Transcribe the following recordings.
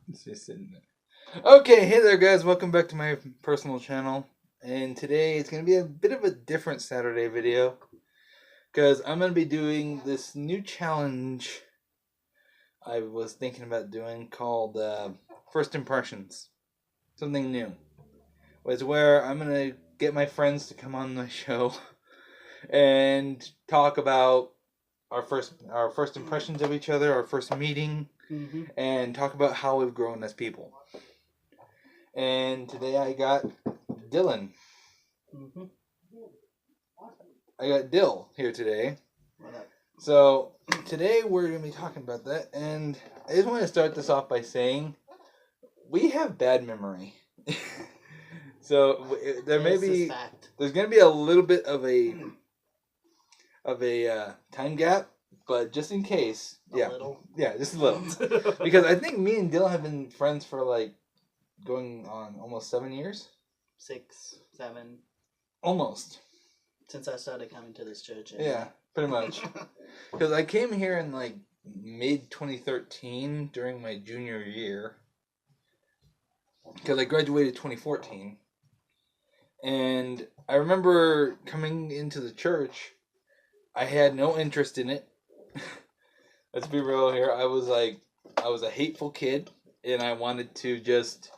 It's just sitting there. Okay, hey there, guys. Welcome back to my personal channel. And today it's going to be a bit of a different Saturday video because I'm going to be doing this new challenge I was thinking about doing called First Impressions. Something new. It's where I'm going to get my friends to come on the show and talk about our first impressions of each other, our first meeting, and talk about how we've grown as people. And today I got Dylan. I got Dill here today. So today we're going to be talking about that, and I just want to start this off by saying we have bad memory. So there's going to be a little bit of a time gap, but just in case, just a little, because I think me and Dylan have been friends for like going on almost 7 years. 6, 7. Almost. Since I started coming to this church. Yeah, pretty much. Because I came here in like mid-2013 during my junior year. Because I graduated 2014. And I remember coming into the church, I had no interest in it. Let's be real here. I was a hateful kid, and I wanted to just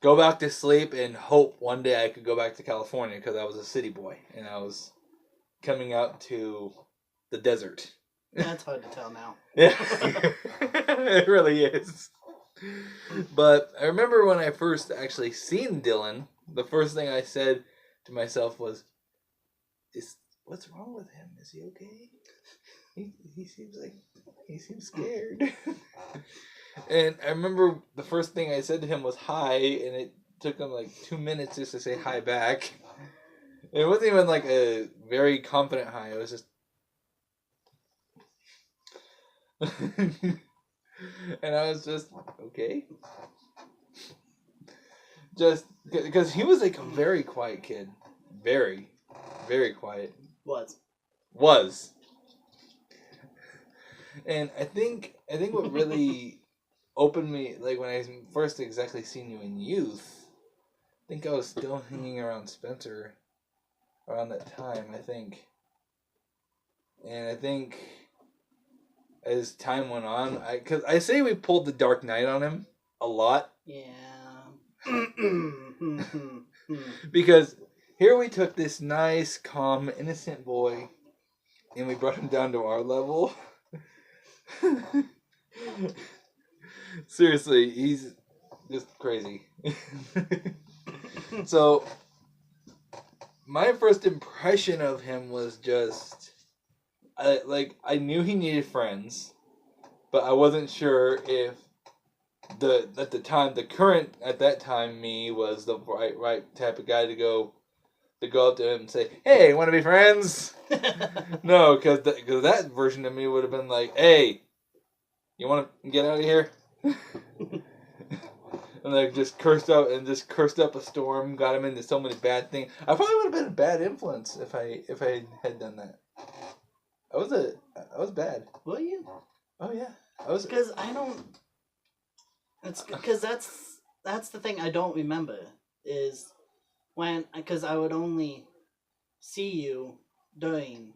go back to sleep and hope one day I could go back to California because I was a city boy and I was coming out to the desert. That's hard to tell now. Yeah, it really is. But I remember when I first actually seen Dylan, the first thing I said to myself was, "What's wrong with him? Is he okay? He seems scared." And I remember the first thing I said to him was hi, and it took him like 2 minutes just to say hi back. It wasn't even like a very confident hi. It was just... And I was just, okay. Just because he was like a very quiet kid. Very, very quiet. Was. And I think what really opened me, like when I first exactly seen you in youth, I think I was still hanging around Spencer around that time, I think. And I think as time went on, because I say we pulled the Dark Knight on him a lot. Yeah. Because here we took this nice, calm, innocent boy, and we brought him down to our level. Seriously, he's just crazy. So, my first impression of him was just, I knew he needed friends, but I wasn't sure if at that time me was the right type of guy to go up to him and say, "Hey, want to be friends?" No, because that version of me would have been like, "Hey, you want to get out of here?" And like just cursed up a storm, got him into so many bad things. I probably would have been a bad influence if I had done that. I was bad. Were you? Oh yeah, I was. Because I don't. It's because that's the thing I don't remember is because I would only see you during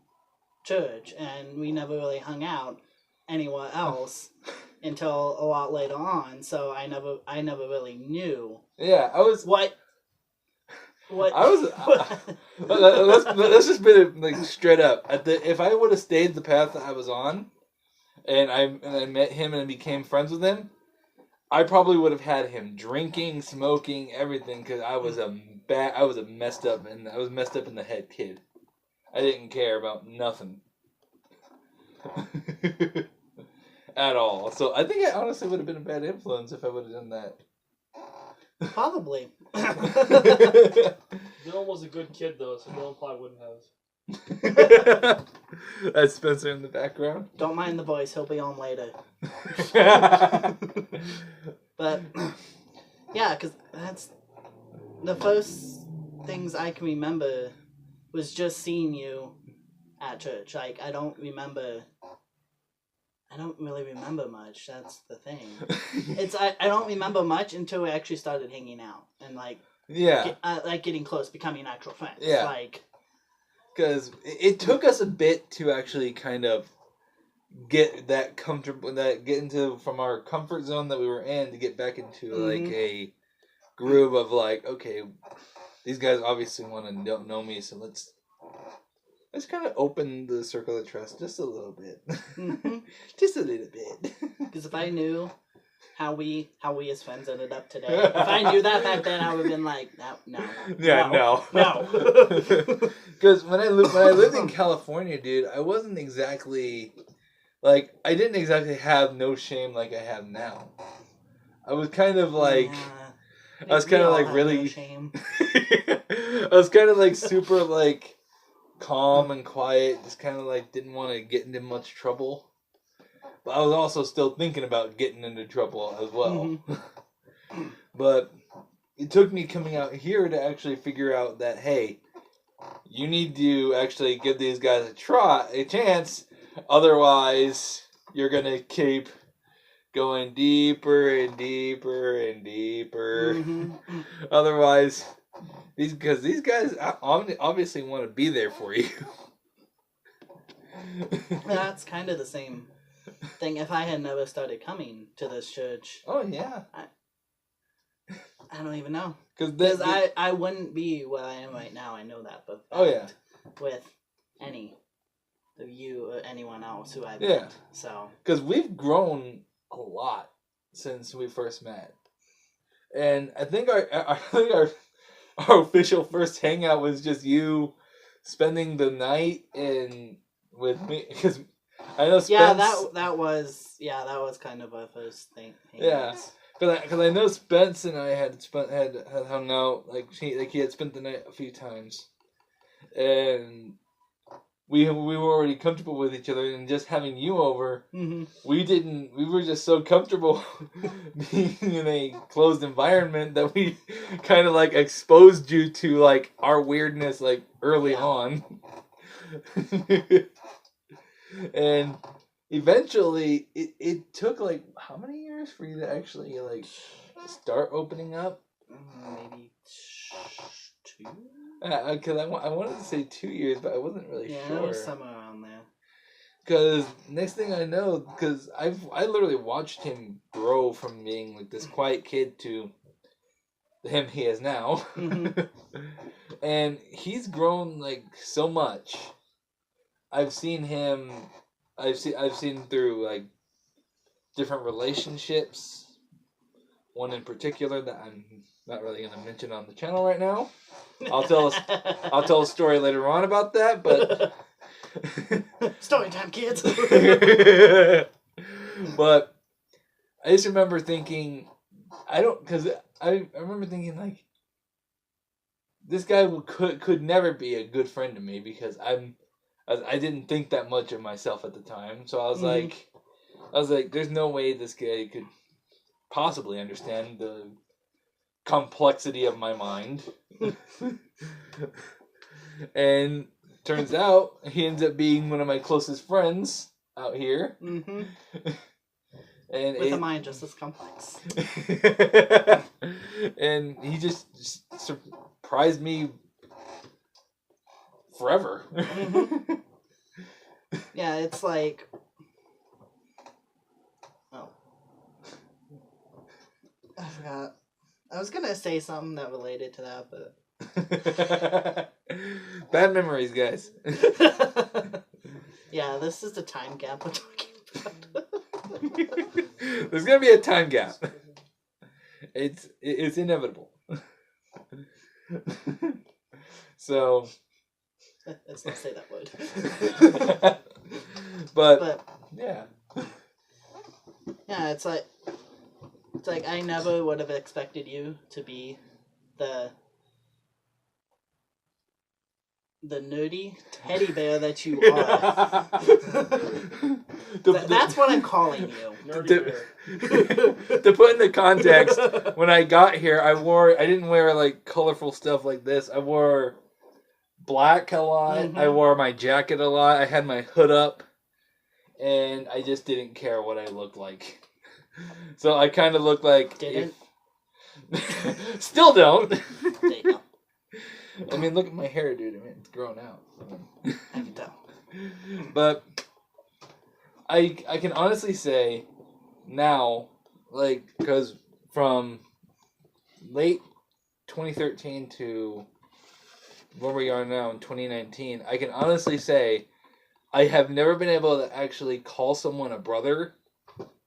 church and we never really hung out anywhere else until a lot later on. So I never really knew. Yeah, I was. What? I was. let's just be like straight up. If I would have stayed the path that I was on, and I met him and became friends with him, I probably would have had him drinking, smoking, everything, because I was messed up in the head kid. I didn't care about nothing. At all. So I think I honestly would have been a bad influence if I would have done that. Probably. Dylan was a good kid though, so Dylan probably wouldn't have. That's Spencer in the background. Don't mind the voice, he'll be on later. But yeah, because that's the first things I can remember was just seeing you at church. Like, I don't remember I don't really remember much. That's the thing. I don't remember much until we actually started hanging out and like getting close, becoming actual friends. Yeah. Like, because it took us a bit to actually kind of get that comfortable, get into from our comfort zone that we were in to get back into like a groove of like, okay, these guys obviously want to know me, so let's kind of open the circle of trust just a little bit. Just a little bit. Because if I knew how we as friends ended up today, if I knew that back then, I would have been like, no. Yeah, no. Because when I lived in California, dude, I wasn't exactly like, I didn't exactly have no shame like I have now. I was kind of like, I was kind of like really, no shame. I was kind of like super like calm and quiet, just kind of like didn't want to get into much trouble. But I was also still thinking about getting into trouble as well. But it took me coming out here to actually figure out that, hey, you need to actually give these guys a chance. Otherwise, you're going to keep going deeper and deeper and deeper. Otherwise, these guys obviously want to be there for you. That's kind of the same thing. If I had never started coming to this church, oh yeah, I don't even know, because I wouldn't be where I am right now. I know that, but with any of you or anyone else who I've met, so because we've grown a lot since we first met, and I think our official first hangout was just you spending the night with me, because I know Spence. Yeah, that was kind of our first thing. Yeah, because I know Spence and I had hung out, like he had spent the night a few times, and we were already comfortable with each other, and just having you over, we were just so comfortable being in a closed environment that we kind of like exposed you to like our weirdness like early on. And eventually it took like how many years for you to actually like start opening up? Maybe 2. Because I wanted to say 2 years, but I wasn't really sure. Yeah, it was somewhere around there. Because next thing I know, because I literally watched him grow from being like this quiet kid to him he is now, and he's grown like so much. I've seen him through like different relationships. One in particular that I'm not really going to mention on the channel right now. I'll tell a story later on about that, but story time, kids. But I just remember thinking, I remember thinking like, this guy could never be a good friend to me because I didn't think that much of myself at the time. So I was like, there's no way this guy could possibly understand the complexity of my mind. And turns out he ends up being one of my closest friends out here. And with a mind just as complex. And he just surprised me forever. Yeah, it's like, I forgot. I was gonna say something that related to that, but bad memories, guys. Yeah, this is the time gap we're talking about. There's gonna be a time gap. It's inevitable. So let's not say that word. but yeah. Yeah, it's like I never would have expected you to be the nerdy teddy bear that you are. That's what I'm calling you. To put into context, when I got here, I didn't wear like colorful stuff like this. I wore black a lot. I wore my jacket a lot. I had my hood up. and I just didn't care what I looked like. So I kind of looked like... Didn't? Still don't. There you go. I mean, look at my hair, dude. I mean, it's grown out. I can tell. But I can honestly say now, like, because from late 2013 to where we are now in 2019, I can honestly say I have never been able to actually call someone a brother,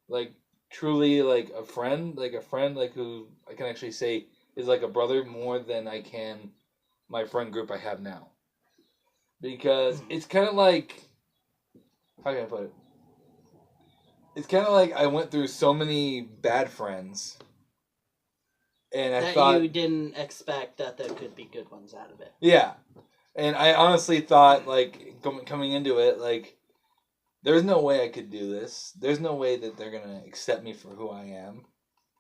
like truly like a friend like who I can actually say is like a brother more than I can my friend group I have now. Because it's kind of like, how can I put it? It's kind of like I went through so many bad friends, and I that thought you didn't expect that there could be good ones out of it. yeah, and I honestly thought like coming into it like there's no way I could do this. There's no way that they're gonna accept me for who I am.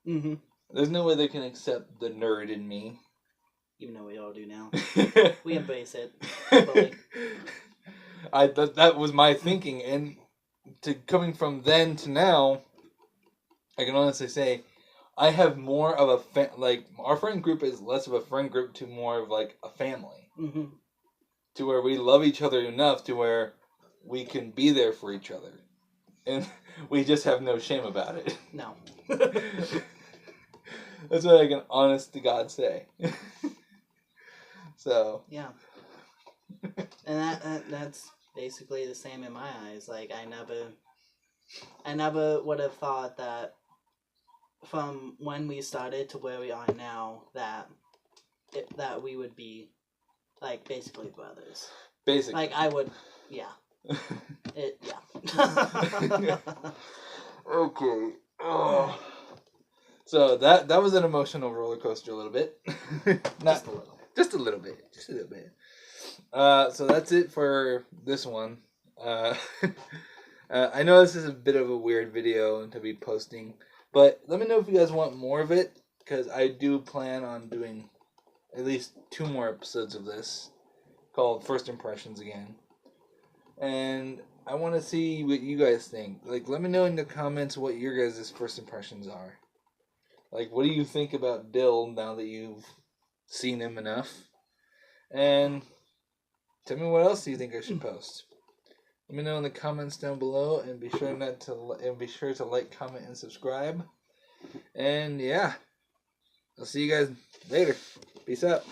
Mm-hmm. There's no way they can accept the nerd in me. Even though we all do now. We embrace it. Fully. That was my thinking, and coming from then to now, I can honestly say I have more of a like our friend group is less of a friend group to more of like a family, to where we love each other enough to where we can be there for each other, and we just have no shame about it. No. That's what I can honest to God say. So yeah, and that's basically the same in my eyes. Like I never would have thought that from when we started to where we are now that we would be like basically brothers. Basically, like I would, yeah. Yeah. Okay. Oh. So that was an emotional roller coaster a little bit. Just a little. Just a little bit. Just a little bit. So that's it for this one. I know this is a bit of a weird video to be posting, but let me know if you guys want more of it, because I do plan on doing at least 2 more episodes of this called First Impressions again. And I want to see what you guys think. Like, let me know in the comments what your guys' first impressions are. Like, what do you think about Dill now that you've seen him enough? And tell me what else do you think I should post. Let me know in the comments down below, and be sure to like, comment, and subscribe. And yeah, I'll see you guys later. Peace out.